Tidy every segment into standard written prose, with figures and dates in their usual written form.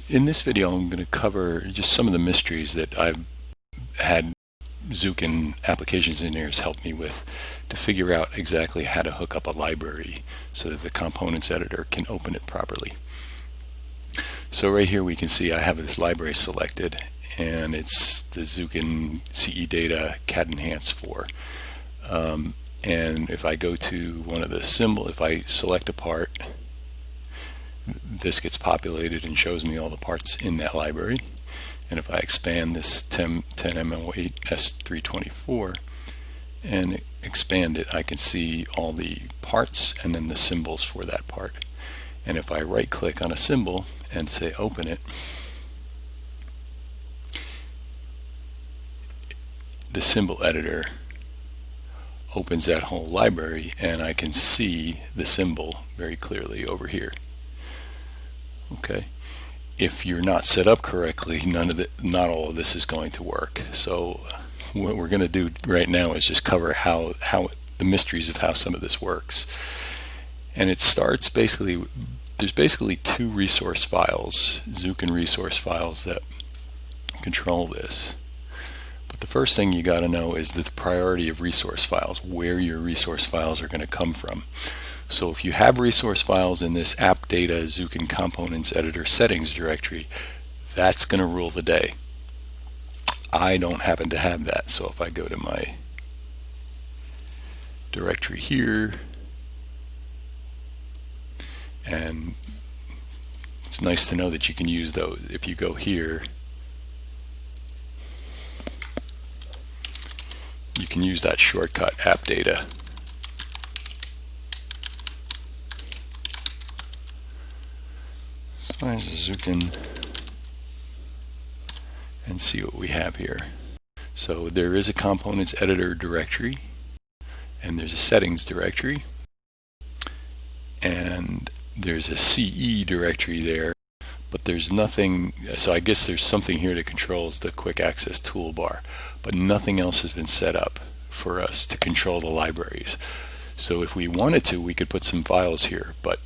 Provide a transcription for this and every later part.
In this video, I'm going to cover just some of the mysteries that I've had Zuken applications engineers help me with to figure out exactly how to hook up a library so that the components editor can open it properly. So right here we can see I have this library selected, and it's the Zuken CE Data CAD Enhance 4. And if I go to one of the symbol, if I select a part, this gets populated and shows me all the parts in that library. And if I expand this 10M08 S324 and expand it, I can see all the parts and then the symbols for that part. And if I right click on a symbol and say open it, the symbol editor opens that whole library, and I can see the symbol very clearly over here. Okay. If you're not set up correctly, not all of this is going to work. So what we're going to do right now is just cover how the mysteries of how some of this works. And it starts basically, there's basically two resource files, Zuken resource files, that control this. But the first thing you got to know is the priority of resource files, where your resource files are going to come from. So if you have resource files in this app data Zuken components editor settings directory, that's going to rule the day. I don't happen to have that, so if I go to my directory here, and it's nice to know that you can use those. If you go here, you can use that shortcut app data. Zuken and see what we have here. So there is a components editor directory, and there's a settings directory, and there's a CE directory there, but there's nothing. So I guess there's something here that controls the quick access toolbar, but nothing else has been set up for us to control the libraries. So if we wanted to, we could put some files here, but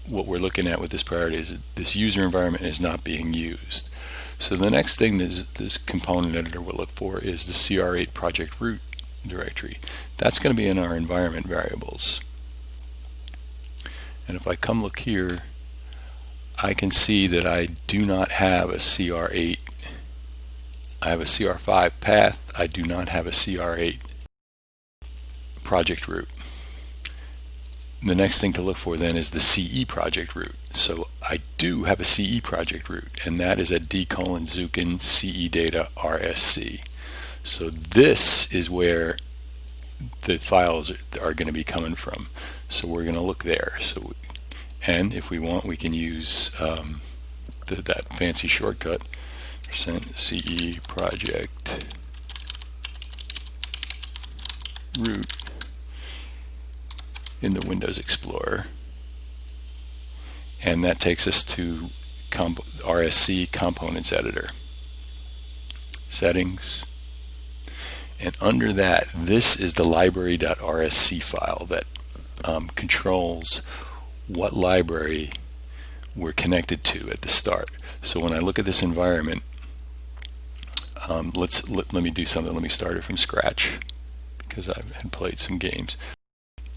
what we're looking at with this priority is this user environment is not being used. So the next thing this component editor will look for is the CR8 project root directory. That's going to be in our environment variables. And if I come look here, I can see that I do not have a CR8. I have a CR5 path. I do not have a CR8 project root. The next thing to look for then is the CE project root. So I do have a CE project root, and that is at d:/Zuken CE Data RSC. So this is where the files are going to be coming from. So we're going to look there. And if we want, we can use that fancy shortcut, %CE project root in the Windows Explorer, and that takes us to RSC components editor settings, and under that, this is the library.rsc file that controls what library we're connected to at the start. So when I look at this environment, let me do something. Let me start it from scratch because I had played some games.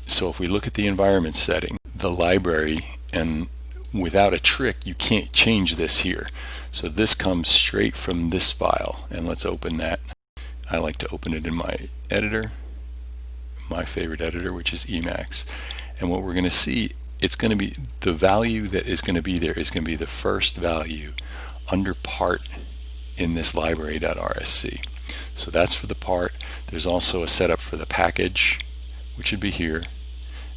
So if we look at the environment setting, the library, and without a trick, you can't change this here. So this comes straight from this file, and let's open that. I like to open it in my editor, my favorite editor, which is Emacs. And what we're going to see, it's going to be the value that is going to be there is going to be the first value under part in this library.rsc. So that's for the part. There's also a setup for the package, which would be here,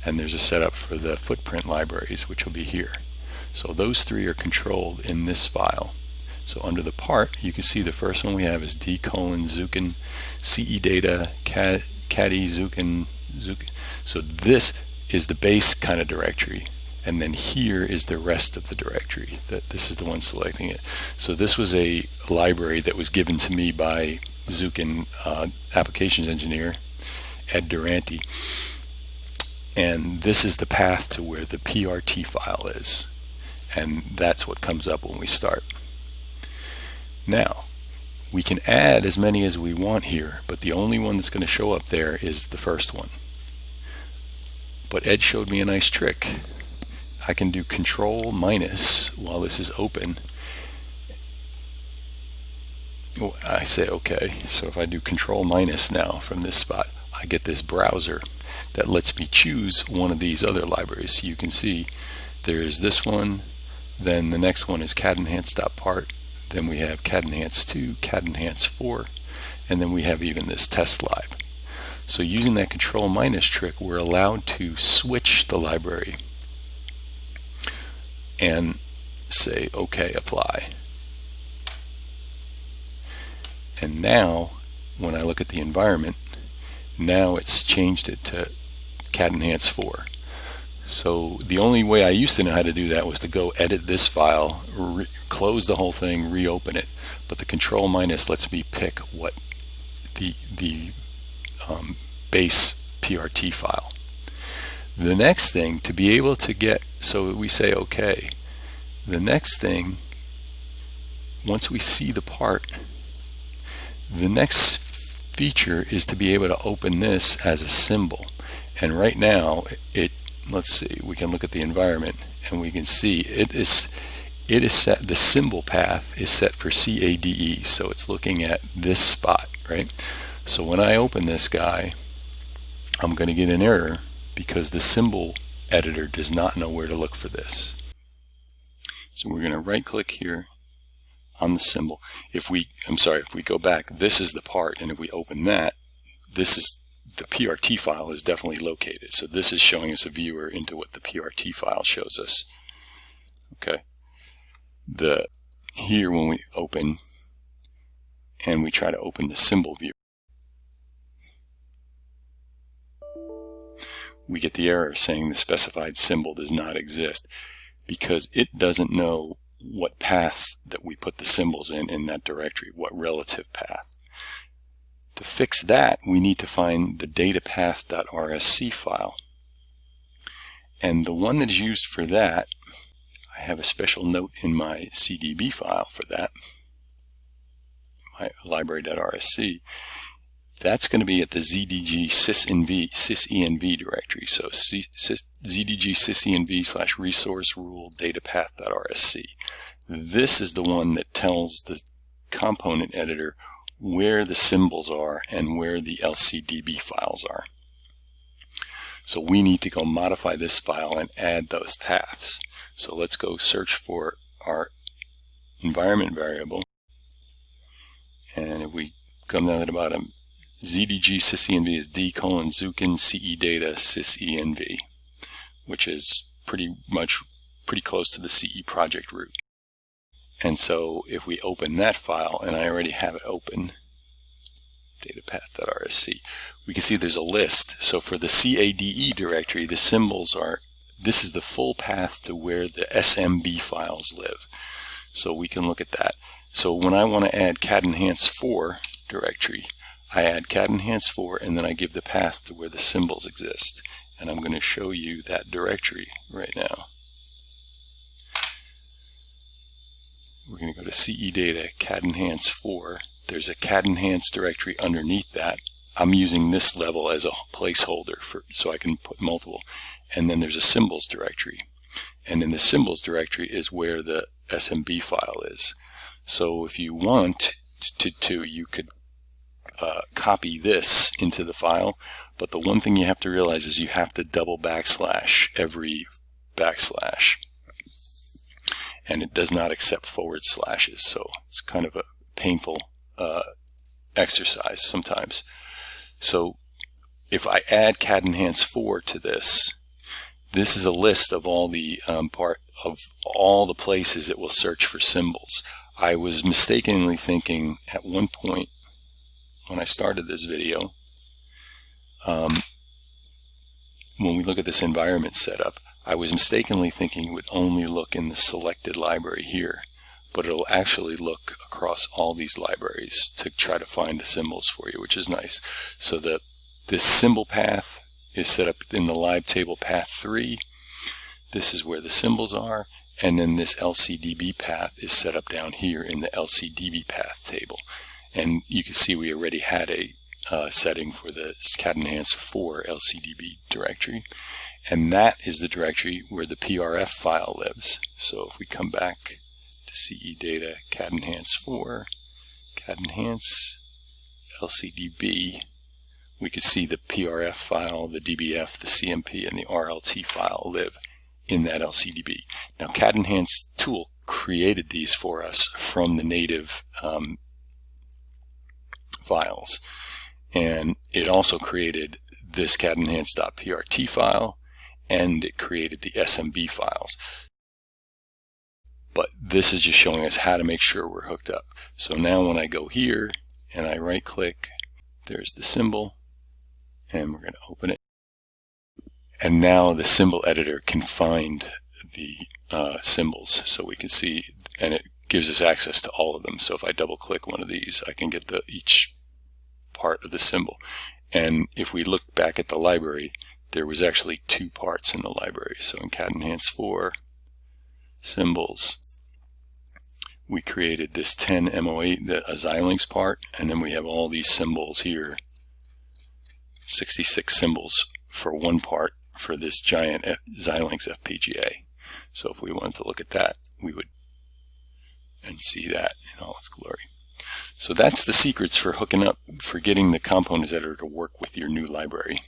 and there's a setup for the footprint libraries, which will be here. So those three are controlled in this file. So under the part, you can see the first one we have is d:/Zuken CE Data CADI Zuken. So this is the base kind of directory, and then here is the rest of the directory. This is the one selecting it. So this was a library that was given to me by Zuken applications engineer Ed Durante, and this is the path to where the PRT file is, and that's what comes up when we start. Now, we can add as many as we want here, but the only one that's going to show up there is the first one. But Ed showed me a nice trick. I can do Control minus while this is open. I say okay, so if I do Control minus now from this spot, I get this browser that lets me choose one of these other libraries. So you can see there is this one, then the next one is cadenhance.part, then we have cadenhance2, cadenhance4, and then we have even this test lib. So using that Control minus trick, we're allowed to switch the library and say OK, apply. And now when I look at the environment, now it's changed it to cadenhance4. So the only way I used to know how to do that was to go edit this file, close the whole thing, reopen it. But the Control minus lets me pick what the base PRT file. The next thing to be able to get, so we say okay. The next thing, once we see the part, the next feature is to be able to open this as a symbol. And right now, let's see, we can look at the environment and we can see it is set, the symbol path is set for CADE, so it's looking at this spot, right? So when I open this guy, I'm going to get an error because the symbol editor does not know where to look for this. So we're going to right click here on the symbol. If we go back, this is the part, and if we open that, this is the PRT file is definitely located. So this is showing us a viewer into what the PRT file shows us. Okay. Here when we open and we try to open the symbol view, we get the error saying the specified symbol does not exist because it doesn't know what path that we put the symbols in that directory, what relative path. To fix that, we need to find the datapath.rsc file. And the one that is used for that, I have a special note in my CDB file for that, my library.rsc. That's going to be at the ZDG sysenv directory. So ZDG sysenv / resource rule datapath.rsc. This is the one that tells the component editor where the symbols are and where the LCDB files are. So we need to go modify this file and add those paths. So let's go search for our environment variable. And if we come down to the bottom, ZDG sysenv is d:/Zuken CE-data sysenv, which is pretty close to the CE project root. And so if we open that file, and I already have it open, datapath.rsc, we can see there's a list. So for the CADE directory, the symbols are, this is the full path to where the SMB files live. So we can look at that. So when I want to add cadenhance4 directory, I add cadenhance4 and then I give the path to where the symbols exist. And I'm going to show you that directory right now. We're going to go to CE data, cadenhance4. There's a cadenhance directory underneath that. I'm using this level as a placeholder so I can put multiple. And then there's a symbols directory. And in the symbols directory is where the SMB file is. So if you want to you could copy this into the file, but the one thing you have to realize is you have to double backslash every backslash. And it does not accept forward slashes, so it's kind of a painful exercise sometimes. So if I add cadenhance4 to this, this is a list of all the all the places it will search for symbols. I was mistakenly thinking at one point when I started this video, when we look at this environment setup, I was mistakenly thinking it would only look in the selected library here, but it'll actually look across all these libraries to try to find the symbols for you, which is nice. So this symbol path is set up in the lib table path 3. This is where the symbols are, and then this LCDB path is set up down here in the LCDB path table. And you can see we already had a setting for the Cat Enhance 4 LCDB directory, and that is the directory where the PRF file lives. So if we come back to CE Data, Cat Enhance 4, Cat Enhance LCDB, we can see the PRF file, the DBF, the CMP, and the RLT file live in that LCDB. Now, Cat Enhance tool created these for us from the native files, and it also created this catenhance.prt file, and it created the SMB files. But this is just showing us how to make sure we're hooked up. So now when I go here and I right click, there's the symbol, and we're going to open it. And now the symbol editor can find the symbols, so we can see, and it gives us access to all of them. So if I double click one of these, I can get each part of the symbol. And if we look back at the library, there was actually 2 parts in the library. So in Cat Enhance 4 Symbols, we created this 10 MO8, the Xilinx part, and then we have all these symbols here, 66 symbols for one part for this giant Xilinx FPGA. So if we wanted to look at that, we would and see that in all its glory. So that's the secrets for hooking up, for getting the components editor to work with your new library.